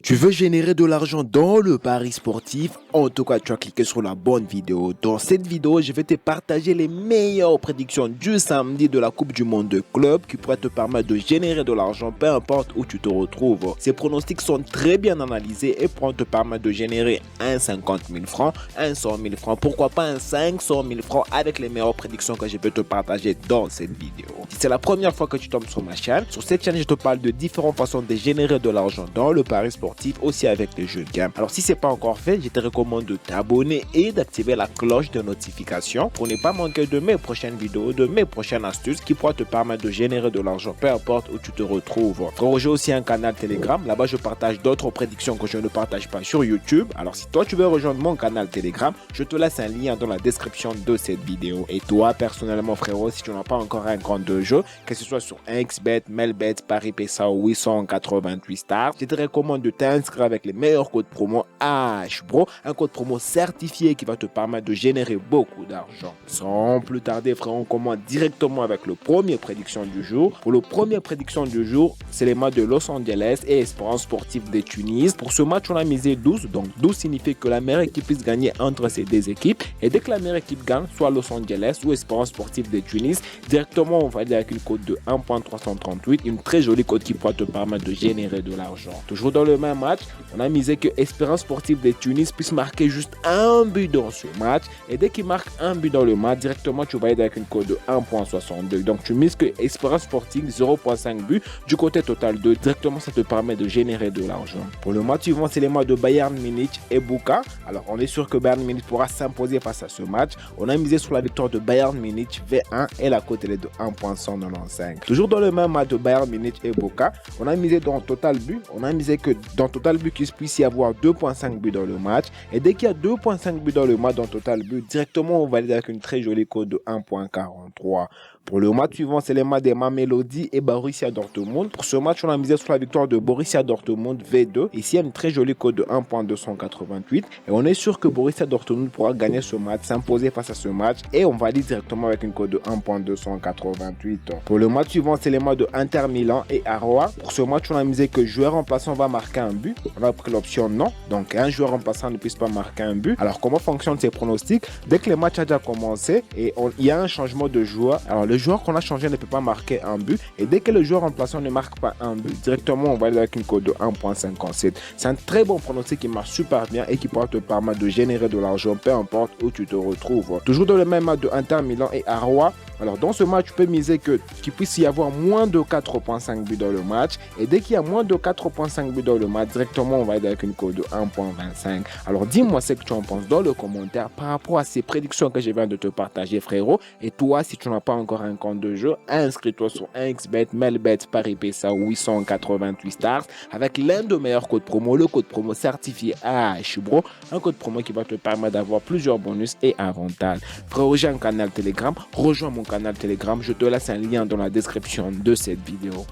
Tu veux générer de l'argent dans le pari sportif? En tout cas, tu as cliqué sur la bonne vidéo. Dans cette vidéo, je vais te partager les meilleures prédictions du samedi de la Coupe du Monde de club qui pourraient te permettre de générer de l'argent peu importe où tu te retrouves. Ces pronostics sont très bien analysés et pourront te permettre de générer un 50 000 francs, un 100 000 francs, pourquoi pas un 500 000 francs avec les meilleures prédictions que je vais te partager dans cette vidéo. Si c'est la première fois que tu tombes sur ma chaîne, sur cette chaîne, je te parle de différentes façons de générer de l'argent dans le pari sportif, aussi avec les jeux de gamme. Alors si ce n'est pas encore fait, je te recommande de t'abonner et d'activer la cloche de notification pour ne pas manquer de mes prochaines vidéos, de mes prochaines astuces qui pourraient te permettre de générer de l'argent peu importe où tu te retrouves. J'ai aussi un canal Telegram, là-bas je partage d'autres prédictions que je ne partage pas sur YouTube. Alors si toi tu veux rejoindre mon canal Telegram, je te laisse un lien dans la description de cette vidéo. Et toi personnellement frérot, si tu n'as pas encore un compte de jeu, que ce soit sur XBet, Melbet, Paris PSA ou 888 stars, je te recommande de t'inscrire avec les meilleurs codes promo HBRO, un code promo certifié qui va te permettre de générer beaucoup d'argent. Sans plus tarder frérot, on commence directement avec le premier prédiction du jour. Pour le premier prédiction du jour, c'est les matchs de Los Angeles et Espérance Sportive de Tunis. Pour ce match, on a misé 12, donc 12 signifie que la meilleure équipe puisse gagner entre ces deux équipes. Et dès que la meilleure équipe gagne, soit Los Angeles ou Espérance Sportive de Tunis, directement on va aller avec une cote de 1.338, une très jolie cote qui pourra te permettre de générer de l'argent. Toujours dans le même match, on a misé que Espérance Sportive de Tunis puisse marquer juste un but dans ce match. Et dès qu'il marque un but dans le match, directement tu vas aller avec une cote de 1.62. Donc tu mises que Espérance Sportive 0.5 but du côté total 2. Directement ça te permet de générer de l'argent. Pour le match suivant, c'est les matchs de Bayern Munich et Boca. Alors on est sûr que Bayern Munich pourra s'imposer face à ce match. On a misé sur la victoire de Bayern Munich V1 et la cote est de 1.195. Toujours dans le même match de Bayern Munich et Boca, on a misé dans total but. On a misé que dans total but qu'il puisse y avoir 2.5 buts dans le match. Et dès qu'il y a 2.5 buts dans le match dans total but, directement on valide avec une très jolie cote de 1.43. Pour le match suivant, c'est les matchs des Mamelodi et Borussia Dortmund. Pour ce match, on a misé sur la victoire de Borussia Dortmund V2. Ici, il y a une très jolie cote de 1.288. Et on est sûr que Borussia Dortmund pourra gagner ce match, s'imposer face à ce match. Et on valide directement avec une cote de 1.288. Pour le match suivant, c'est les matchs de Inter Milan et Aroa. Pour ce match, on a misé que le joueur remplaçant va marquer un but. On a pris l'option non. Donc, un joueur remplaçant ne puisse pas marquer un but. Alors, comment fonctionnent ces pronostics? Dès que le match a déjà commencé et il y a un changement de joueur, alors le joueur qu'on a changé ne peut pas marquer un but. Et dès que le joueur remplaçant ne marque pas un but, directement on va aller avec une cote de 1.57. C'est un très bon pronostic qui marche super bien et qui pourra te permettre de générer de l'argent peu importe où tu te retrouves. Toujours dans le même match de Inter Milan et Aroa. Alors dans ce match, tu peux miser qu'il puisse y avoir moins de 4.5 buts dans le match. Et dès qu'il y a moins de 4.5 buts dans le match, directement on va aller avec une cote de 1.25. Alors dis-moi ce que tu en penses dans le commentaire par rapport à ces prédictions que je viens de te partager frérot. Et toi, si tu n'as pas encore un compte de jeu, inscris-toi sur XBet, Melbet, Paris PSA 888 stars avec l'un de meilleurs codes promo, le code promo certifié HBRO, un code promo qui va te permettre d'avoir plusieurs bonus et avantages. Frérot, j'ai un canal Telegram, rejoins mon canal Telegram, je te laisse un lien dans la description de cette vidéo.